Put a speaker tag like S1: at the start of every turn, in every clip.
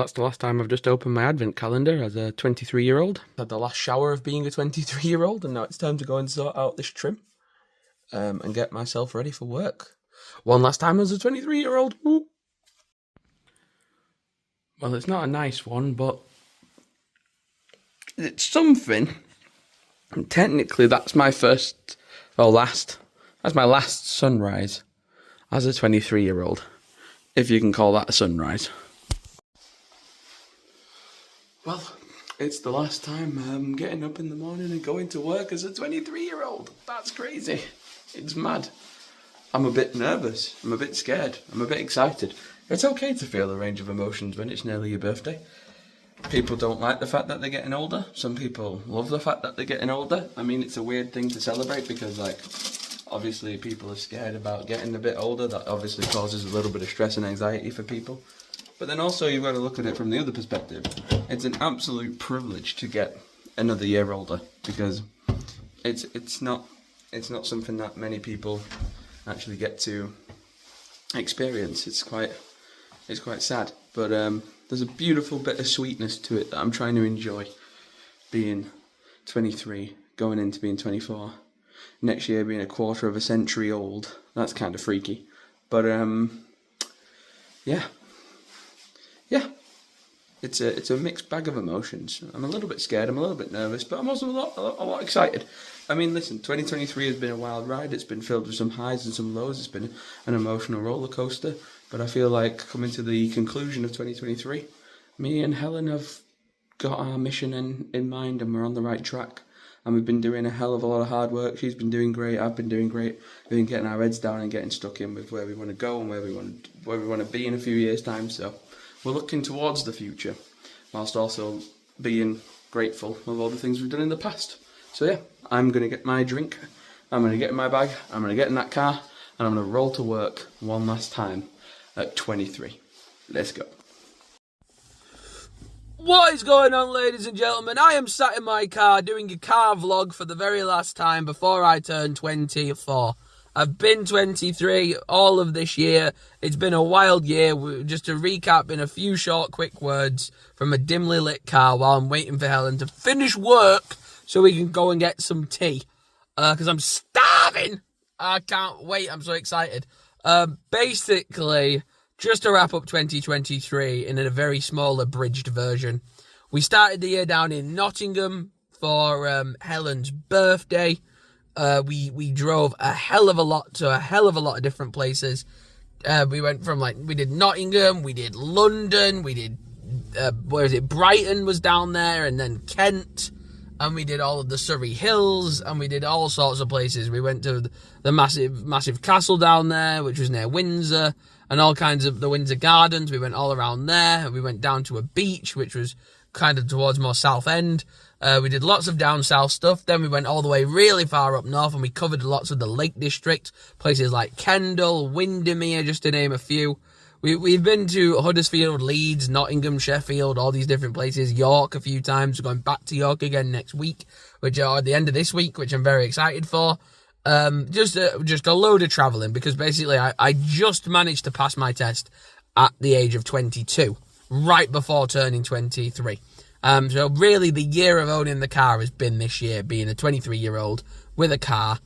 S1: that's the last time I've just opened my advent calendar as a 23-year-old. Had the last shower of being a 23-year-old, and now it's time to go and sort out this trim and get myself ready for work. One last time as a 23-year-old. Well, it's not a nice one, but it's something. And technically, that's my first, or last, that's my last sunrise as a 23-year-old, if you can call that a sunrise. Well, it's the last time I'm getting up in the morning and going to work as a 23-year-old. That's crazy. It's mad. I'm a bit nervous. I'm a bit scared. I'm a bit excited. It's okay to feel a range of emotions when it's nearly your birthday. People don't like the fact that they're getting older. Some people love the fact that they're getting older. I mean, it's a weird thing to celebrate because, like, obviously people are scared about getting a bit older. That obviously causes a little bit of stress and anxiety for people. But then also you've got to look at it from the other perspective. It's an absolute privilege to get another year older because it's not something that many people actually get to experience. It's quite sad, but there's a beautiful bit of sweetness to it that I'm trying to enjoy. Being 23, going into being 24, next year being a quarter of a century old. That's kind of freaky, but yeah. It's a mixed bag of emotions. I'm a little bit scared, I'm a little bit nervous, but I'm also a lot excited. I mean, listen, 2023 has been a wild ride. It's been filled with some highs and some lows. It's been an emotional roller coaster. But I feel like coming to the conclusion of 2023, me and Helen have got our mission in mind and we're on the right track. And we've been doing a hell of a lot of hard work. She's been doing great. I've been doing great. We've been getting our heads down and getting stuck in with where we want to go and where we want to be in a few years' time. So we're looking towards the future, whilst also being grateful of all the things we've done in the past. So yeah, I'm going to get my drink, I'm going to get in my bag, I'm going to get in that car, and I'm going to roll to work one last time at 23. Let's go. What is going on, ladies and gentlemen? I am sat in my car doing a car vlog for the very last time before I turn 24. I've been 23 all of this year. It's been a wild year. Just to recap in a few short, quick words from a dimly lit car while I'm waiting for Helen to finish work so we can go and get some tea. Because I'm starving. I can't wait. I'm so excited. Basically, just to wrap up 2023 in a very small abridged version. We started the year down in Nottingham for Helen's birthday. We drove a hell of a lot to a hell of a lot of different places. We went from we did Nottingham, we did London, we did, Brighton was down there, and then Kent, and we did all of the Surrey Hills, and we did all sorts of places. We went to the massive castle down there, which was near Windsor, and all kinds of the Windsor Gardens. We went all around there. We went down to a beach, which was kind of towards more South End. We did lots of down south stuff. Then we went all the way really far up north and we covered lots of the Lake District, places like Kendal, Windermere, just to name a few. We've been to Huddersfield, Leeds, Nottingham, Sheffield, all these different places, York a few times. We're going back to York again next week, which are at the end of this week, which I'm very excited for. Just a load of travelling because basically I just managed to pass my test at the age of 22, right before turning 23. So really the year of owning the car has been this year, being a 23-year-old with a car,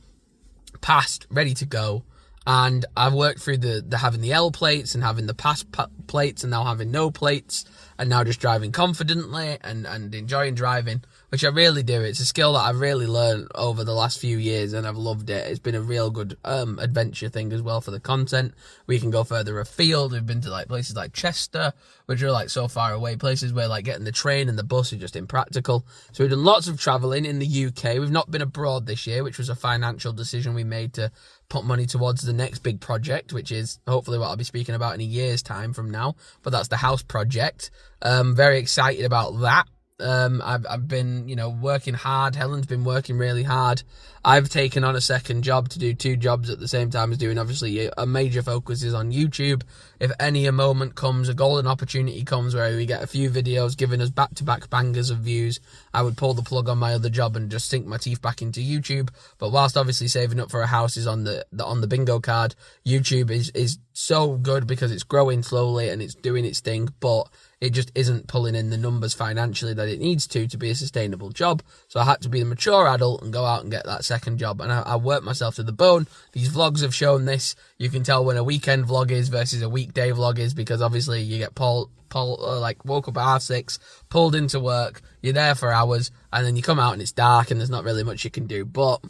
S1: passed, ready to go. And I've worked through the having the L plates and having the pass plates and now having no plates and now just driving confidently and enjoying driving, which I really do. It's a skill that I've really learned over the last few years and I've loved it. It's been a real good adventure thing as well for the content. We can go further afield. We've been to places like Chester, which are so far away, places where getting the train and the bus is just impractical. So we've done lots of travelling in the UK. We've not been abroad this year, which was a financial decision we made to put money towards the next big project, which is hopefully what I'll be speaking about in a year's time from now. But that's the house project. Very excited about that. I've been, working hard. Helen's been working really hard. I've taken on a second job to do 2 jobs at the same time as doing, obviously, a major focus is on YouTube. If a moment comes, a golden opportunity comes where we get a few videos giving us back-to-back bangers of views, I would pull the plug on my other job and just sink my teeth back into YouTube. But whilst obviously saving up for a house is on the bingo card, YouTube is so good because it's growing slowly and it's doing its thing, but it just isn't pulling in the numbers financially that it needs to be a sustainable job. So I had to be the mature adult and go out and get that second job. And I worked myself to the bone. These vlogs have shown this. You can tell when a weekend vlog is versus a weekday vlog is, because obviously you get like woke up at 6:30, pulled into work, you're there for hours, and then you come out and it's dark and there's not really much you can do. But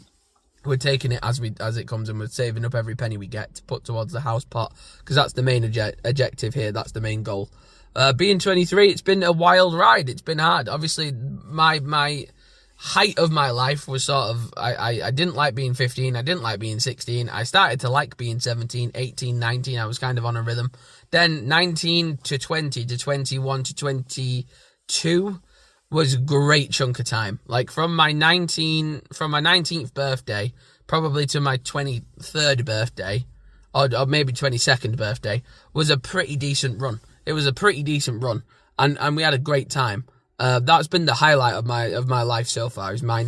S1: we're taking it as it comes, and we're saving up every penny we get to put towards the house pot, because that's the main objective here. That's the main goal. Being 23, it's been a wild ride. It's been hard. Obviously, my height of my life was sort of, I didn't like being 15. I didn't like being 16. I started to like being 17, 18, 19. I was kind of on a rhythm. Then 19 to 20 to 21 to 22 was a great chunk of time. Like from my 19th birthday, probably to my 23rd birthday, or maybe 22nd birthday, was a pretty decent run. It was a pretty decent run, and we had a great time. That's been the highlight of my life so far, is my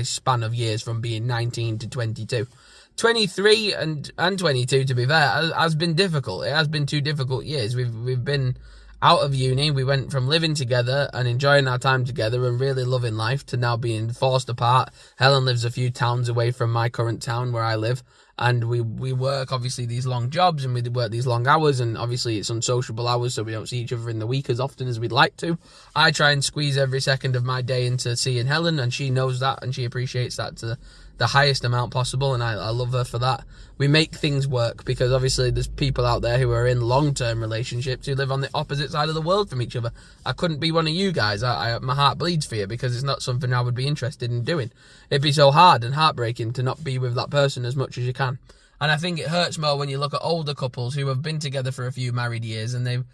S1: span of years from being 19 to 22. 23 and 22, to be fair, has been difficult. It has been 2 difficult years. We've been out of uni. We went from living together and enjoying our time together and really loving life to now being forced apart. Helen lives a few towns away from my current town where I live, and we work obviously these long jobs, and we work these long hours, and obviously it's unsociable hours, so we don't see each other in the week as often as we'd like to. I try and squeeze every second of my day into seeing Helen, and she knows that, and she appreciates that to the highest amount possible, and I love her for that. We make things work, because obviously there's people out there who are in long-term relationships who live on the opposite side of the world from each other. I couldn't be one of you guys. My heart bleeds for you, because it's not something I would be interested in doing. It'd be so hard and heartbreaking to not be with that person as much as you can. And I think it hurts more when you look at older couples who have been together for a few married years, and they've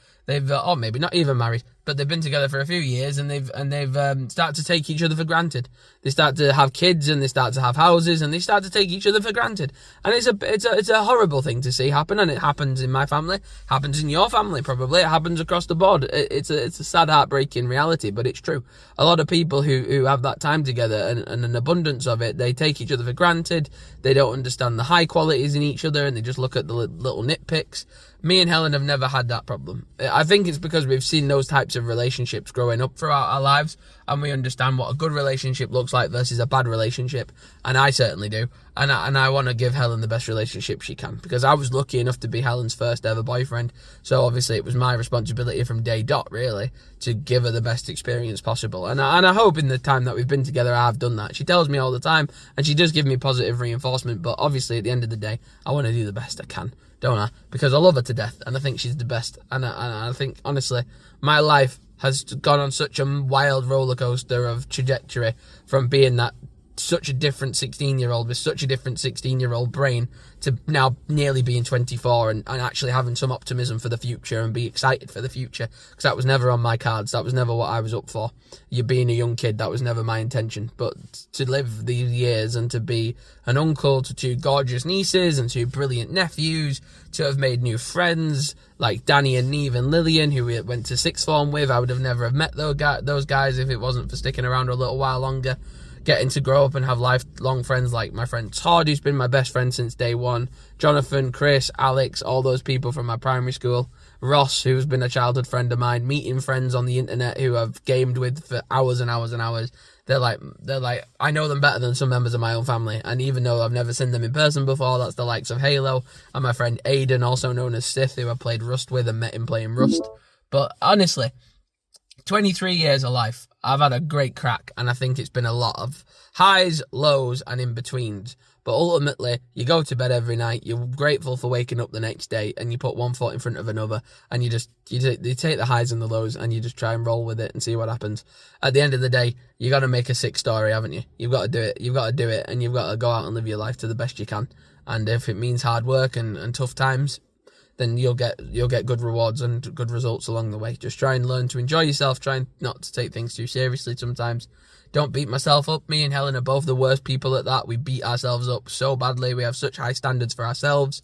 S1: or maybe not even married, but they've been together for a few years, and they've started to take each other for granted. They start to have kids, and they start to have houses, and they start to take each other for granted. And it's a horrible thing to see happen, and it happens in my family, happens in your family probably, it happens across the board. It's a sad, heartbreaking reality, but it's true. A lot of people who have that time together and an abundance of it, they take each other for granted. They don't understand the high qualities in each other, and they just look at the little nitpicks. Me and Helen have never had that problem. I think it's because we've seen those types of relationships growing up throughout our lives, and we understand what a good relationship looks like versus a bad relationship, and I certainly do. And I want to give Helen the best relationship she can, because I was lucky enough to be Helen's first ever boyfriend, so obviously it was my responsibility from day dot, really, to give her the best experience possible. And I hope in the time that we've been together I've done that. She tells me all the time, and she does give me positive reinforcement, but obviously at the end of the day, I want to do the best I can, don't I? Because I love her to death, and I think she's the best. And I think, honestly, my life has gone on such a wild roller coaster of trajectory, from being that such a different 16-year-old with such a different 16-year-old brain to now nearly being 24 and actually having some optimism for the future and be excited for the future, because that was never on my cards. That was never what I was up for. You being a young kid, that was never my intention. But to live these years and to be an uncle to 2 gorgeous nieces and 2 brilliant nephews, to have made new friends like Danny and Neve and Lillian, who we went to 6th form with. I would have never have met those guys if it wasn't for sticking around a little while longer. Getting to grow up and have lifelong friends like my friend Todd, who's been my best friend since day one, Jonathan, Chris, Alex, all those people from my primary school, Ross, who's been a childhood friend of mine, meeting friends on the internet who I've gamed with for hours and hours and hours. They're like, I know them better than some members of my own family, and even though I've never seen them in person before, that's the likes of Halo, and my friend Aiden, also known as Sith, who I played Rust with and met him playing Rust. But honestly, 23 years of life, I've had a great crack, and I think it's been a lot of highs, lows, and in-betweens. But ultimately, you go to bed every night, you're grateful for waking up the next day, and you put one foot in front of another, and you take the highs and the lows, and you just try and roll with it and see what happens. At the end of the day, you got to make a sick story, haven't you? You've got to do it. You've got to do it, and you've got to go out and live your life to the best you can. And if it means hard work and tough times, then you'll get good rewards and good results along the way. Just try and learn to enjoy yourself. Try not to take things too seriously sometimes. Don't beat myself up. Me and Helen are both the worst people at that. We beat ourselves up so badly. We have such high standards for ourselves.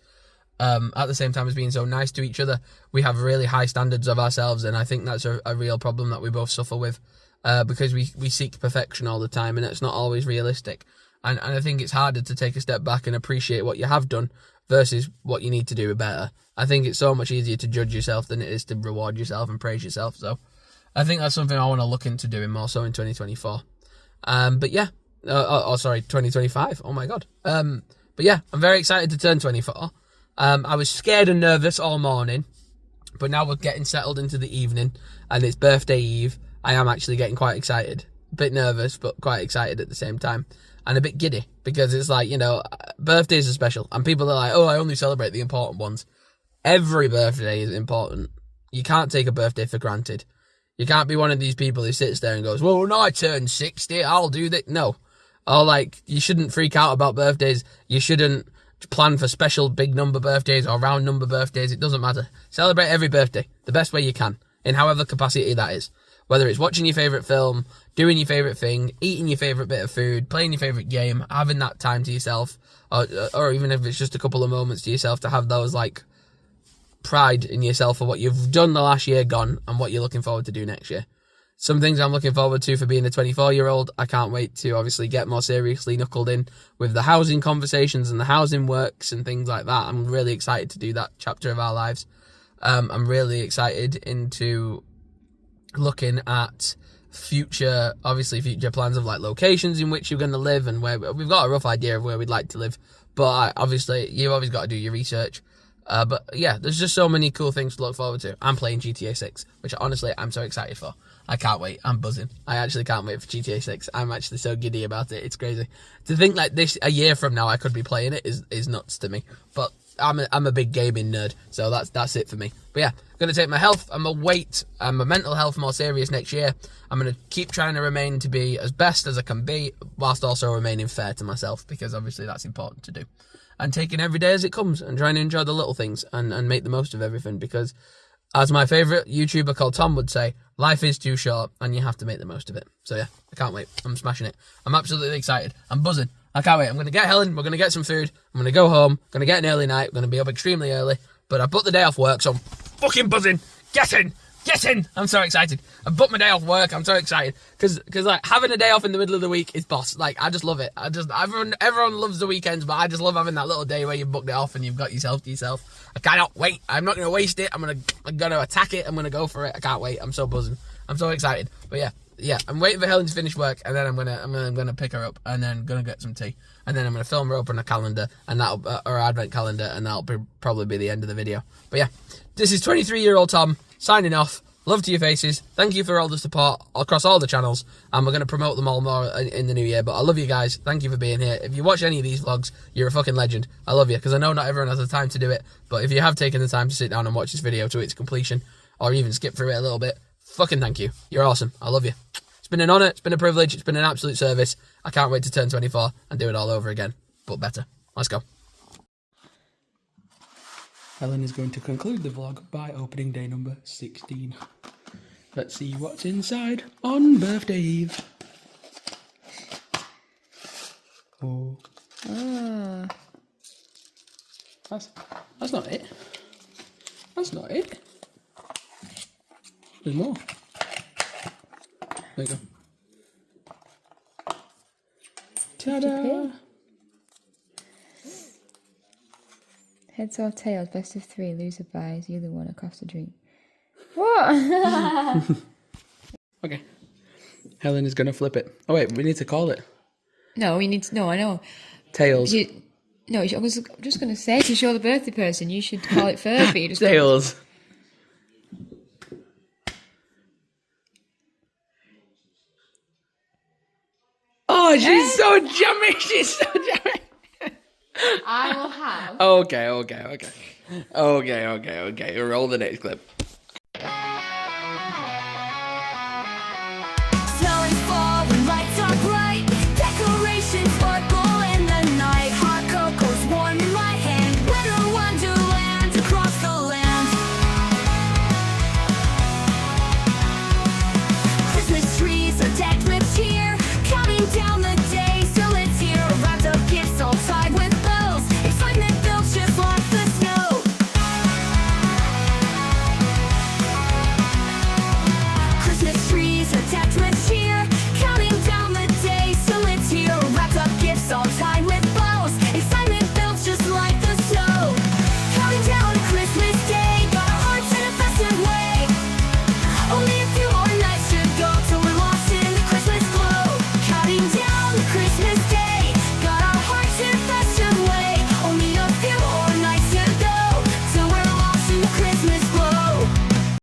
S1: At the same time as being so nice to each other, we have really high standards of ourselves, and I think that's a real problem that we both suffer with, because we seek perfection all the time, and it's not always realistic. And I think it's harder to take a step back and appreciate what you have done versus what you need to do better. I think it's so much easier to judge yourself than it is to reward yourself and praise yourself. So I think that's something I want to look into doing more so in 2024. But yeah, sorry, 2025. Oh my God. But yeah, I'm very excited to turn 24. I was scared and nervous all morning, but now we're getting settled into the evening and it's birthday eve. I am actually getting quite excited. A bit nervous, but quite excited at the same time. And a bit giddy because it's like, you know, birthdays are special. And people are like, oh, I only celebrate the important ones. Every birthday is important. You can't take a birthday for granted. You can't be one of these people who sits there and goes, well, no, I turned 60, I'll do that. No. Or like, you shouldn't freak out about birthdays. You shouldn't plan for special big number birthdays or round number birthdays. It doesn't matter. Celebrate every birthday the best way you can, in however capacity that is. Whether it's watching your favourite film, doing your favourite thing, eating your favourite bit of food, playing your favourite game, having that time to yourself, or even if it's just a couple of moments to yourself to have those, like, pride in yourself for what you've done the last year gone and what you're looking forward to do next year. Some things I'm looking forward to for being a 24-year-old. I can't wait to obviously get more seriously knuckled in with the housing conversations and the housing works and things like that. I'm really excited to do that chapter of our lives. I'm really excited into looking at future plans of like locations in which you're going to live and where we've got a rough idea of where we'd like to live. But obviously, you've always got to do your research. But yeah, there's just so many cool things to look forward to. I'm playing GTA 6, which honestly, I'm so excited for. I can't wait. I'm buzzing. I actually can't wait for GTA 6. I'm actually so giddy about it. It's crazy. To think like this, a year from now, I could be playing it is nuts to me. But I'm a big gaming nerd, so that's it for me. But yeah, I'm going to take my health and my weight and my mental health more serious next year. I'm going to keep trying to remain to be as best as I can be, whilst also remaining fair to myself, because obviously that's important to do. And taking every day as it comes and trying to enjoy the little things and make the most of everything, because as my favourite YouTuber called Tom would say, life is too short and you have to make the most of it. So yeah, I can't wait. I'm smashing it. I'm absolutely excited. I'm buzzing. I can't wait. I'm going to get Helen. We're going to get some food. I'm going to go home. I'm going to get an early night. I'm going to be up extremely early. But I booked the day off work, so I'm fucking buzzing. Get in. I'm so excited. I booked my day off work. I'm so excited. Because like, having a day off in the middle of the week is boss. Like, I just love it. Everyone loves the weekends, but I just love having that little day where you've booked it off and you've got yourself to yourself. I cannot wait. I'm not going to waste it. I'm going to attack it. I'm going to go for it. I can't wait. I'm so buzzing. I'm so excited. But yeah, I'm waiting for Helen to finish work, and then I'm gonna pick her up, and then gonna get some tea, and then I'm gonna film her open a calendar, and or advent calendar, and that'll probably be the end of the video. But yeah, this is 23-year-old Tom signing off. Love to your faces. Thank you for all the support across all the channels, and we're gonna promote them all more in the new year. But I love you guys. Thank you for being here. If you watch any of these vlogs, you're a fucking legend. I love you, because I know not everyone has the time to do it, but if you have taken the time to sit down and watch this video to its completion, or even skip through it a little bit, fucking thank you. You're awesome. I love you. It's been an honour. It's been a privilege. It's been an absolute service. I can't wait to turn 24 and do it all over again, but better. Let's go. Helen is going to conclude the vlog by opening day number 16. Let's see what's inside on birthday eve. Oh. That's not it. That's not it. There's more. There you go. Ta-da!
S2: Heads or tails, best of 3, loser buys, you the one across the drink. What?
S1: Okay. Helen is going to flip it. Oh wait, we need to call it.
S2: No, we need to, no, I know.
S1: Tails.
S2: I was just going to say, because you're the birthday person, you should call it first, but you just...
S1: Tails. Oh, she's so jammy. She's so jammy.
S2: I will have...
S1: Okay. Roll the next clip.